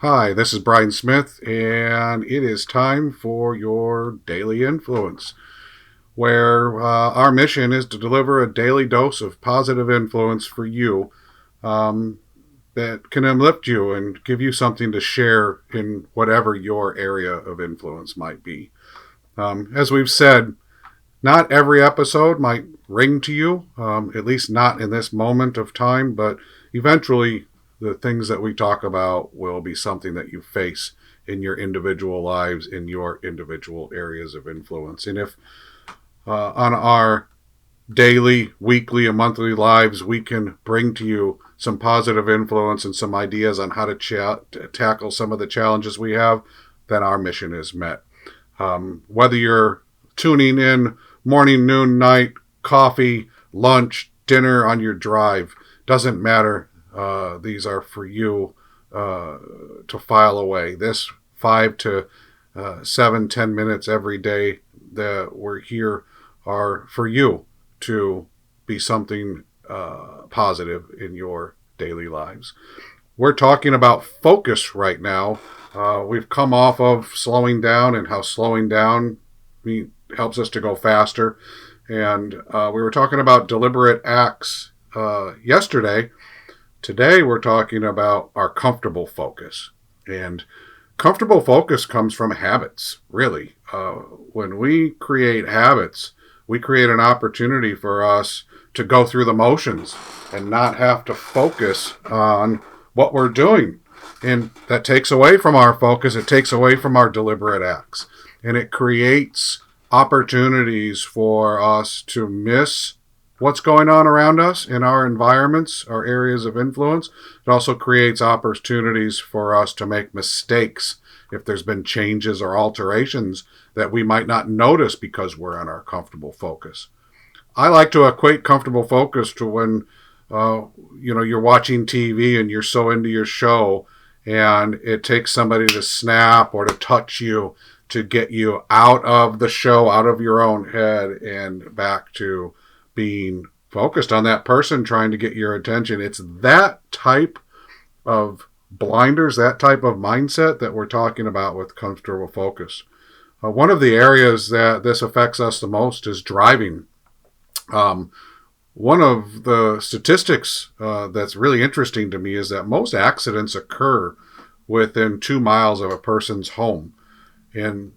Hi, this is Brian Smith, and it is time for your Daily Influence, where our mission is to deliver a daily dose of positive influence for you um, that can uplift you and give you something to share in whatever your area of influence might be. As we've said, not every episode might ring to you, at least not in this moment of time, but eventually the things that we talk about will be something that you face in your individual lives, in your individual areas of influence. And if on our daily, weekly, and monthly lives, we can bring to you some positive influence and some ideas on how to tackle some of the challenges we have, then our mission is met. Whether you're tuning in morning, noon, night, coffee, lunch, dinner, on your drive, doesn't matter. These are for you to file away. This 5 to 7, 10 minutes every day that we're here are for you to be something positive in your daily lives. We're talking about focus right now. We've come off of slowing down and how slowing down helps us to go faster. And we were talking about deliberate acts yesterday. Today we're talking about our comfortable focus. And comfortable focus comes from habits, really. When we create habits, we create an opportunity for us to go through the motions and not have to focus on what we're doing. And that takes away from our focus. It takes away from our deliberate acts. And it creates opportunities for us to miss what's going on around us in our environments, our areas of influence. It also creates opportunities for us to make mistakes if there's been changes or alterations that we might not notice because we're on our comfortable focus. I like to equate comfortable focus to when you're watching TV and you're so into your show and it takes somebody to snap or to touch you to get you out of the show, out of your own head, and back to being focused on that person trying to get your attention. It's that type of blinders, that type of mindset that we're talking about with comfortable focus. One of the areas that this affects us the most is driving. One of the statistics that's really interesting to me is that most accidents occur within 2 miles of a person's home. And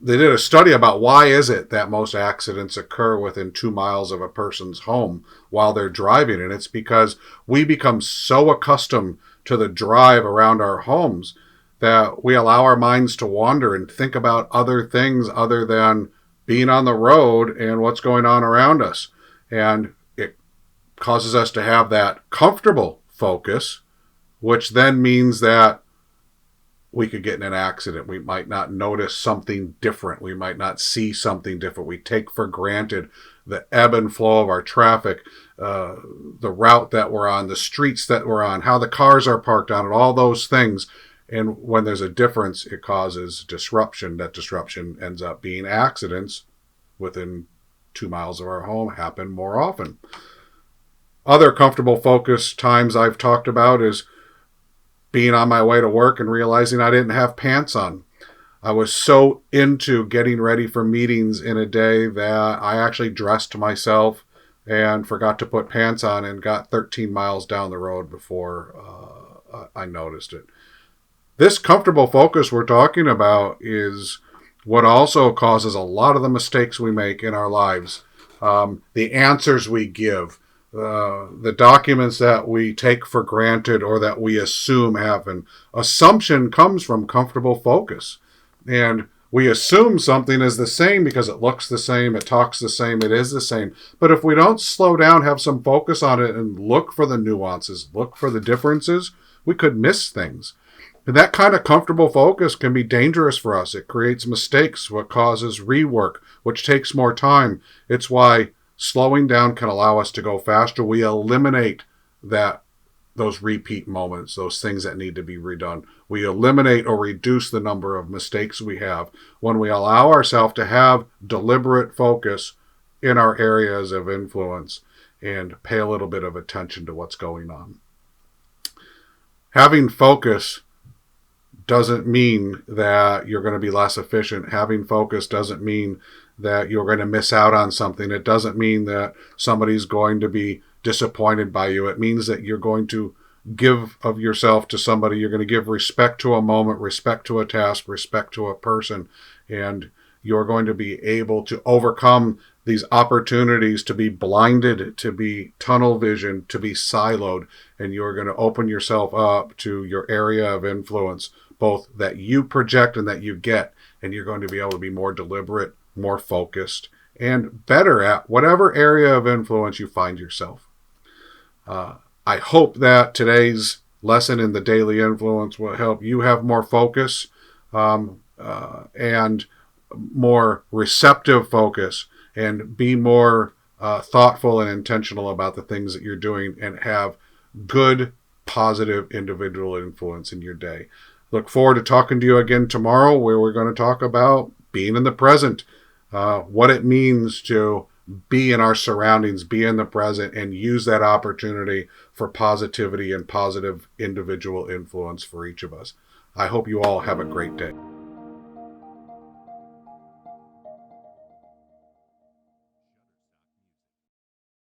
they did a study about why is it that most accidents occur within 2 miles of a person's home while they're driving. And it's because we become so accustomed to the drive around our homes that we allow our minds to wander and think about other things other than being on the road and what's going on around us. And it causes us to have that comfortable focus, which then means that we could get in an accident. We might not notice something different. We might not see something different. We take for granted the ebb and flow of our traffic, the route that we're on, the streets that we're on, how the cars are parked on it, all those things. And when there's a difference, it causes disruption. That disruption ends up being accidents within 2 miles of our home happen more often. Other comfortable focus times I've talked about is being on my way to work and realizing I didn't have pants on. I was so into getting ready for meetings in a day that I actually dressed myself and forgot to put pants on and got 13 miles down the road before I noticed it. This comfortable focus we're talking about is what also causes a lot of the mistakes we make in our lives. The answers we give, the documents that we take for granted or that we assume happen. Assumption comes from comfortable focus. And we assume something is the same because it looks the same, it talks the same, it is the same. But if we don't slow down, have some focus on it, and look for the nuances, look for the differences, we could miss things. And that kind of comfortable focus can be dangerous for us. It creates mistakes, what causes rework, which takes more time. It's why slowing down can allow us to go faster. We eliminate those repeat moments, those things that need to be redone. We eliminate or reduce the number of mistakes we have when we allow ourselves to have deliberate focus in our areas of influence and pay a little bit of attention to what's going on. Having focus doesn't mean that you're going to be less efficient. Having focus doesn't mean that you're going to miss out on something. It doesn't mean that somebody's going to be disappointed by you. It means that you're going to give of yourself to somebody. You're going to give respect to a moment, respect to a task, respect to a person, and you're going to be able to overcome these opportunities to be blinded, to be tunnel vision, to be siloed, and you're going to open yourself up to your area of influence, both that you project and that you get, and you're going to be able to be more deliberate, more focused, and better at whatever area of influence you find yourself. I hope that today's lesson in the daily influence will help you have more focus and more receptive focus, and be more thoughtful and intentional about the things that you're doing, and have good, positive individual influence in your day. Look forward to talking to you again tomorrow, where we're going to talk about being in the present, what it means to be in our surroundings, be in the present, and use that opportunity for positivity and positive individual influence for each of us. I hope you all have a great day.